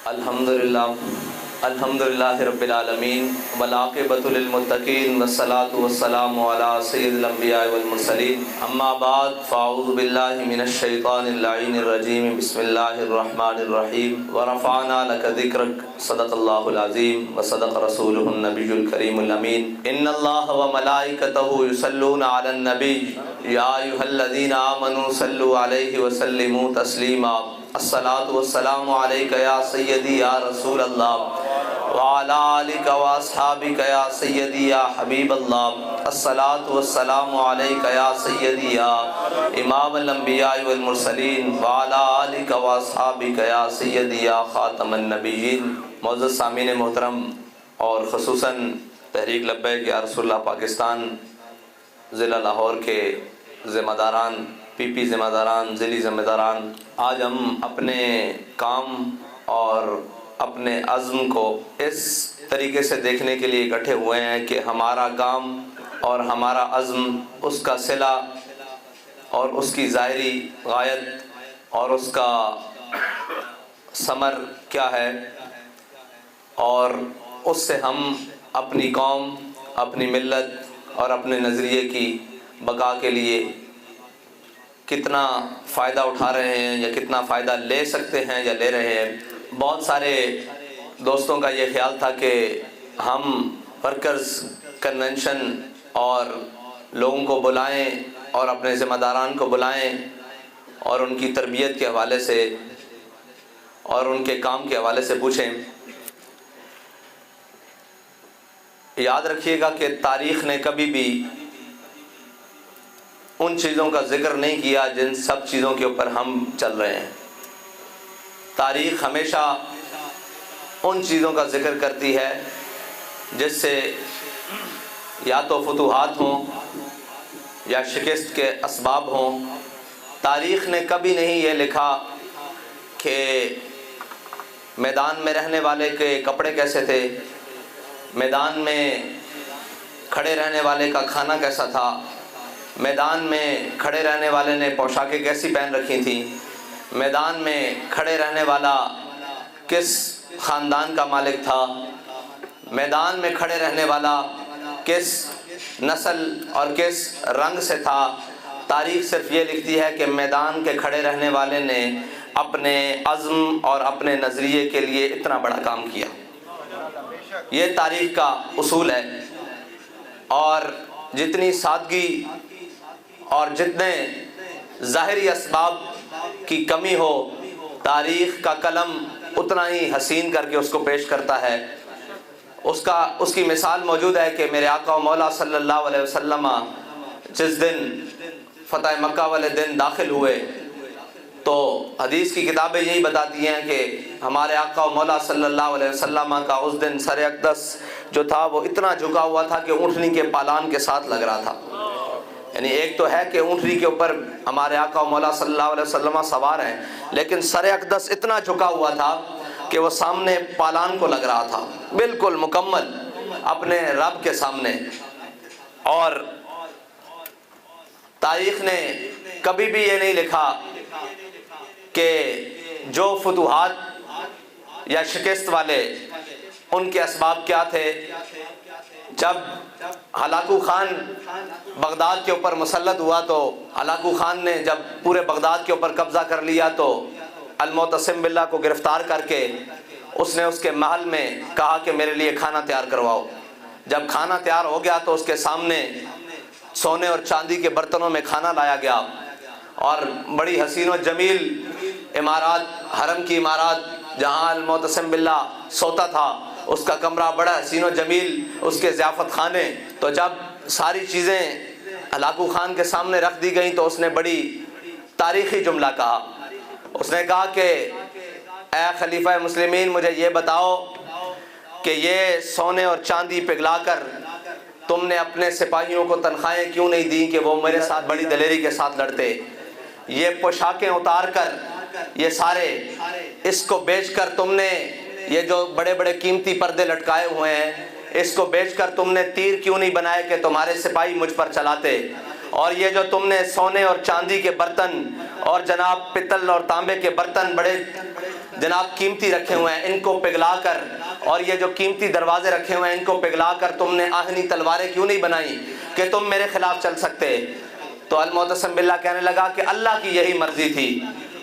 الحمدللہ رب العالمین والعاقبۃ للمتقین والصلاة والسلام علی سید الانبیاء والمرسلین اما بعد فاعوذ باللہ من الشیطان اللعین الرجیم بسم اللہ الرحمن الرحیم ورفعنا لک ذکرک صدق اللہ العظیم وصدق رسولہ النبی الکریم الامین ان اللہ وملائکتہ یصلون علی النبی یا ایھا الذین آمنوا صلوا علیہ وسلموا تسلیما الصلاۃ والسلام علیک یا سیدی یا رسول اللہ وعلی آلک واصحابک یا سیدی یا حبیب اللہ الصلاۃ والسلام علیک یا سیدی یا امام الانبیاء والمرسلین وعلی آلک واصحابک یا سیدی یا خاتم النبیین۔ معزز سامعین محترم اور خصوصاً تحریک لبیک یا رسول اللہ پاکستان ضلع لاہور کے ذمہ داران، پی پی ذمہ داران، ضلعی ذمہ داران، آج ہم اپنے کام اور اپنے عزم کو اس طریقے سے دیکھنے کے لیے اکٹھے ہوئے ہیں کہ ہمارا کام اور ہمارا عزم، اس کا صلہ اور اس کی ظاہری غایت اور اس کا ثمر کیا ہے، اور اس سے ہم اپنی قوم، اپنی ملت اور اپنے نظریے کی بقا کے لیے کتنا فائدہ اٹھا رہے ہیں یا کتنا فائدہ لے سکتے ہیں یا لے رہے ہیں۔ بہت سارے دوستوں کا یہ خیال تھا کہ ہم ورکرز کنونشن اور لوگوں کو بلائیں اور اپنے ذمہ داران کو بلائیں اور ان کی تربیت کے حوالے سے اور ان کے کام کے حوالے سے پوچھیں۔ یاد رکھیے گا کہ تاریخ نے کبھی بھی ان چیزوں کا ذکر نہیں کیا جن سب چیزوں کے اوپر ہم چل رہے ہیں۔ تاریخ ہمیشہ ان چیزوں کا ذکر کرتی ہے جس سے یا تو فتوحات ہوں یا شکست کے اسباب ہوں۔ تاریخ نے کبھی نہیں یہ لکھا کہ میدان میں رہنے والے کے کپڑے کیسے تھے، میدان میں کھڑے رہنے والے کا کھانا کیسا تھا، میدان میں کھڑے رہنے والے نے پوشاکیں کیسی پہن رکھی تھیں، میدان میں کھڑے رہنے والا کس خاندان کا مالک تھا، میدان میں کھڑے رہنے والا کس نسل اور کس رنگ سے تھا۔ تاریخ صرف یہ لکھتی ہے کہ میدان کے کھڑے رہنے والے نے اپنے عزم اور اپنے نظریے کے لیے اتنا بڑا کام کیا۔ یہ تاریخ کا اصول ہے، اور جتنی سادگی اور جتنے ظاہری اسباب کی کمی ہو، تاریخ کا قلم اتنا ہی حسین کر کے اس کو پیش کرتا ہے۔ اس کی مثال موجود ہے کہ میرے آقا و مولا صلی اللہ علیہ وسلم جس دن فتح مکہ والے دن داخل ہوئے تو حدیث کی کتابیں یہی بتاتی ہیں کہ ہمارے آقا و مولا صلی اللہ علیہ وسلم کا اس دن سر اقدس جو تھا وہ اتنا جھکا ہوا تھا کہ اونٹنی کے پالان کے ساتھ لگ رہا تھا۔ یعنی ایک تو ہے کہ اونٹنی کے اوپر ہمارے آقا و مولا صلی اللہ علیہ وسلم سوار ہیں، لیکن سر اقدس اتنا جھکا ہوا تھا کہ وہ سامنے پالان کو لگ رہا تھا، بالکل مکمل اپنے رب کے سامنے۔ اور تاریخ نے کبھی بھی یہ نہیں لکھا کہ جو فتوحات یا شکست والے ان کے اسباب کیا تھے۔ جب ہلاکو خان بغداد کے اوپر مسلط ہوا تو ہلاکو خان نے جب پورے بغداد کے اوپر قبضہ کر لیا تو المعتصم باللہ کو گرفتار کر کے اس نے اس کے محل میں کہا کہ میرے لیے کھانا تیار کرواؤ۔ جب کھانا تیار ہو گیا تو اس کے سامنے سونے اور چاندی کے برتنوں میں کھانا لایا گیا، اور بڑی حسین و جمیل عمارات، حرم کی عمارات جہاں المعتصم باللہ سوتا تھا، اس کا کمرہ بڑا حسین و جمیل، اس کے ضیافت خانے۔ تو جب ساری چیزیں ہلاکو خان کے سامنے رکھ دی گئیں تو اس نے بڑی تاریخی جملہ کہا۔ اس نے کہا کہ اے خلیفہ مسلمین، مجھے یہ بتاؤ کہ یہ سونے اور چاندی پگھلا کر تم نے اپنے سپاہیوں کو تنخواہیں کیوں نہیں دی کہ وہ میرے ساتھ بڑی دلیری کے ساتھ لڑتے؟ یہ پوشاکیں اتار کر، یہ سارے اس کو بیچ کر تم نے یہ جو بڑے بڑے قیمتی پردے لٹکائے ہوئے ہیں، اس کو بیچ کر تم نے تیر کیوں نہیں بنائے کہ تمہارے سپاہی مجھ پر چلاتے؟ اور یہ جو تم نے سونے اور چاندی کے برتن اور جناب پتل اور تانبے کے برتن بڑے جناب قیمتی رکھے ہوئے ہیں، ان کو پگھلا کر، اور یہ جو قیمتی دروازے رکھے ہوئے ہیں ان کو پگھلا کر تم نے آہنی تلواریں کیوں نہیں بنائی کہ تم میرے خلاف چل سکتے؟ تو المعتصم باللہ کہنے لگا کہ اللہ کی یہی مرضی تھی۔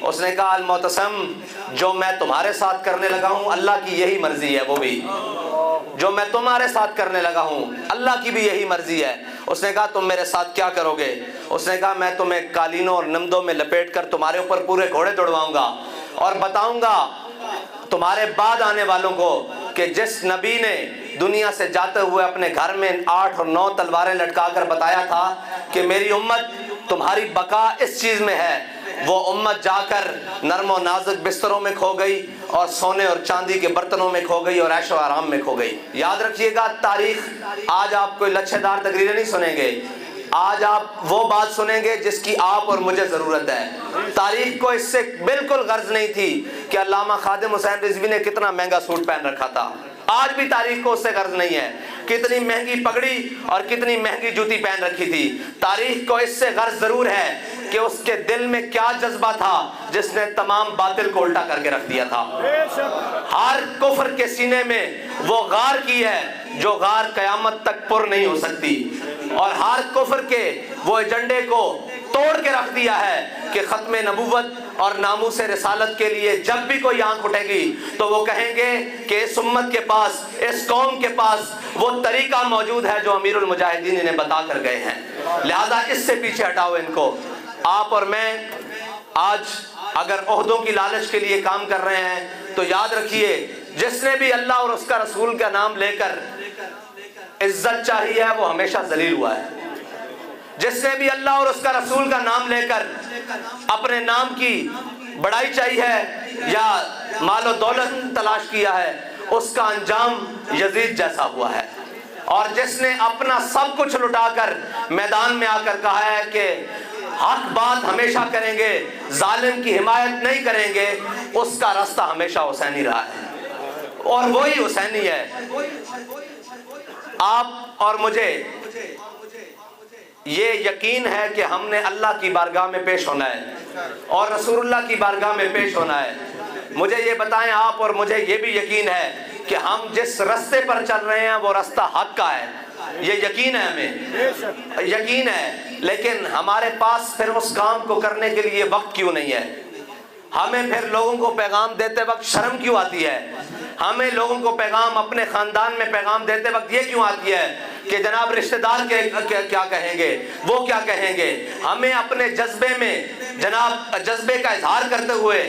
اس نے کہا المعتصم، جو میں تمہارے ساتھ کرنے لگا ہوں اللہ کی یہی مرضی ہے، وہ بھی جو میں تمہارے ساتھ کرنے لگا ہوں اللہ کی بھی یہی مرضی ہے۔ اس نے کہا تم میرے ساتھ کیا کرو گے؟ اس نے کہا میں تمہیں قالینوں اور نمدوں میں لپیٹ کر تمہارے اوپر پورے گھوڑے دوڑواؤں گا اور بتاؤں گا تمہارے بعد آنے والوں کو کہ جس نبی نے دنیا سے جاتے ہوئے اپنے گھر میں 8 اور 9 تلواریں لٹکا کر بتایا تھا کہ میری امت تمہاری بقا اس چیز میں ہے، وہ امت جا کر نرم و نازک بستروں میں کھو گئی اور سونے اور چاندی کے برتنوں میں کھو گئی اور عیش و آرام میں کھو گئی۔ یاد رکھیے گا تاریخ، آج آپ کوئی لچھے دار تقریریں نہیں سنیں گے، آج آپ وہ بات سنیں گے جس کی آپ اور مجھے ضرورت ہے۔ تاریخ کو اس سے بالکل غرض نہیں تھی کہ علامہ خادم حسین رضوی نے کتنا مہنگا سوٹ پہن رکھا تھا، آج بھی تاریخ کو اس سے غرض نہیں ہے کتنی مہنگی پگڑی اور کتنی مہنگی جوتی پہن رکھی تھی۔ تاریخ کو اس سے غرض ضرور ہے کہ اس کے دل میں کیا جذبہ تھا جس نے تمام باطل کو الٹا کر کے رکھ دیا تھا۔ ہر کفر کے سینے میں وہ غار کی ہے جو غار قیامت تک پر نہیں ہو سکتی، اور ہر کفر کے وہ ایجنڈے کو توڑ کے رکھ دیا ہے کہ ختم نبوت اور ناموس رسالت کے لیے جب بھی کوئی آنکھ اٹھے گی تو وہ کہیں گے کہ اس امت کے پاس، اس قوم کے پاس وہ طریقہ موجود ہے جو امیر المجاہدین انہیں بتا کر گئے ہیں، لہذا اس سے پیچھے ہٹاؤ ان کو۔ آپ اور میں آج اگر عہدوں کی لالچ کے لیے کام کر رہے ہیں تو یاد رکھیے جس نے بھی اللہ اور اس کا رسول کا نام لے کر عزت چاہی ہے وہ ہمیشہ ذلیل ہوا ہے۔ جس نے بھی اللہ اور اس کا رسول کا نام لے کر اپنے نام کی بڑائی چاہی ہے یا مال و دولت تلاش کیا ہے اس کا انجام یزید جیسا ہوا ہے، اور جس نے اپنا سب کچھ لٹا کر میدان میں آ کر کہا ہے کہ حق بات ہمیشہ کریں گے، ظالم کی حمایت نہیں کریں گے، اس کا راستہ ہمیشہ حسینی رہا ہے اور وہی حسینی ہے۔ آپ اور مجھے یہ یقین ہے کہ ہم نے اللہ کی بارگاہ میں پیش ہونا ہے اور رسول اللہ کی بارگاہ میں پیش ہونا ہے۔ مجھے یہ بتائیں، آپ اور مجھے یہ بھی یقین ہے کہ ہم جس رستے پر چل رہے ہیں وہ رستہ حق کا ہے، یہ یقین ہے، ہمیں یقین ہے، لیکن ہمارے پاس پھر اس کام کو کرنے کے لیے وقت کیوں نہیں ہے؟ ہمیں پھر لوگوں کو پیغام دیتے وقت شرم کیوں آتی ہے؟ ہمیں لوگوں کو پیغام، اپنے خاندان میں پیغام دیتے وقت یہ کیوں آتی ہے کہ جناب رشتہ دار کیا کہیں گے، وہ کیا کہیں گے؟ ہمیں اپنے جذبے میں جناب جذبے کا اظہار کرتے ہوئے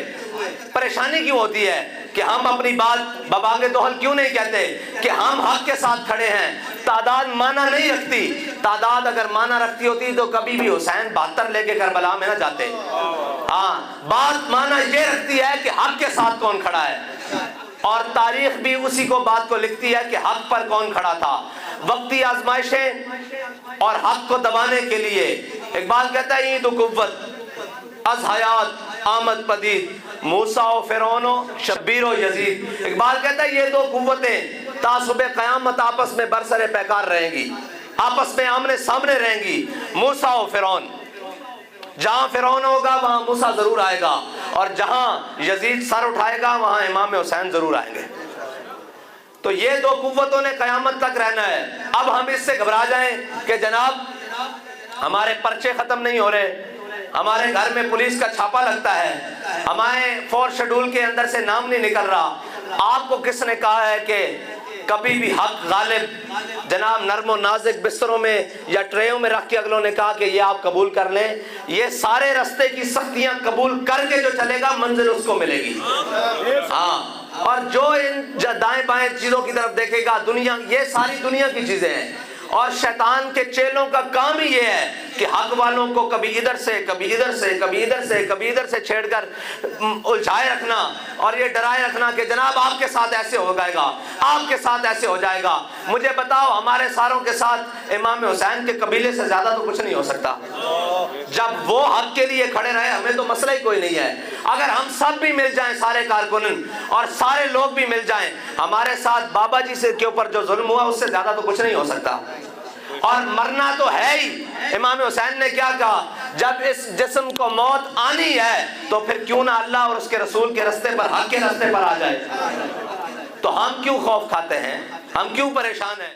پریشانی کیوں ہوتی ہے کہ ہم اپنی بات ببانگ دوہل کیوں نہیں کہتے کہ ہم حق کے ساتھ کھڑے ہیں؟ تعداد معنی نہیں رکھتی، تعداد اگر معنی رکھتی ہوتی تو کبھی بھی حسین 72 لے کے کربلا میں نہ جاتے۔ ہاں، بات معنی یہ رکھتی ہے کہ حق کے ساتھ کون کھڑا ہے، اور تاریخ بھی اسی کو بات کو لکھتی ہے کہ حق پر کون کھڑا تھا۔ وقتی آزمائشیں اور حق کو دبانے کے لیے اقبال کہتا ہے عید و قوت از حیات آمد پدید موسیٰ و فرعون و شبیر و یزید۔ اقبال کہتا ہے یہ دو قوتیں تا صبح قیامت آپس میں برسر پیکار رہیں گی، آپس میں آمنے سامنے رہیں گی، موسیٰ و فرعون۔ جہاں فرعون ہوگا وہاں موسیٰ ضرور آئے گا، اور جہاں یزید سر اٹھائے گا وہاں امام حسین ضرور آئیں گے۔ تو یہ دو قوتوں نے قیامت تک رہنا ہے۔ اب ہم اس سے گھبرا جائیں کہ جناب ہمارے پرچے ختم نہیں ہو رہے، ہمارے گھر میں پولیس کا چھاپا لگتا ہے، ہمارے 4 شیڈول کے اندر سے نام نہیں نکل رہا۔ آپ کو کس نے کہا ہے کہ کبھی بھی حق غالب جناب نرم و نازک بستروں میں یا ٹریوں میں رکھ کے اگلوں نے کہا کہ یہ آپ قبول کر لیں؟ یہ سارے رستے کی سختیاں قبول کر کے جو چلے گا منزل اس کو ملے گی۔ ہاں، اور جو ان دائیں بائیں چیزوں کی طرف دیکھے گا، دنیا، یہ ساری دنیا کی چیزیں ہیں، اور شیطان کے چیلوں کا کام ہی یہ ہے کہ حق والوں کو کبھی ادھر سے کبھی ادھر سے کبھی ادھر سے کبھی ادھر سے چھیڑ کر الجھائے رکھنا اور یہ ڈرائے رکھنا کہ جناب آپ کے ساتھ ایسے ہو جائے گا، آپ کے ساتھ ایسے ہو جائے گا۔ مجھے بتاؤ، ہمارے ساروں کے ساتھ امام حسین کے قبیلے سے زیادہ تو کچھ نہیں ہو سکتا۔ جب وہ حق کے لیے کھڑے رہے ہمیں تو مسئلہ ہی کوئی نہیں ہے۔ اگر ہم سب بھی مل جائیں، سارے کارکنن اور سارے لوگ بھی مل جائیں، ہمارے ساتھ بابا جی سے کے اوپر جو ظلم ہوا اس سے زیادہ تو کچھ نہیں ہو سکتا۔ اور مرنا تو ہے ہی۔ امام حسین نے کیا کہا؟ جب اس جسم کو موت آنی ہے تو پھر کیوں نہ اللہ اور اس کے رسول کے رستے پر، حق کے رستے پر آ جائے۔ تو ہم کیوں خوف کھاتے ہیں؟ ہم کیوں پریشان ہیں؟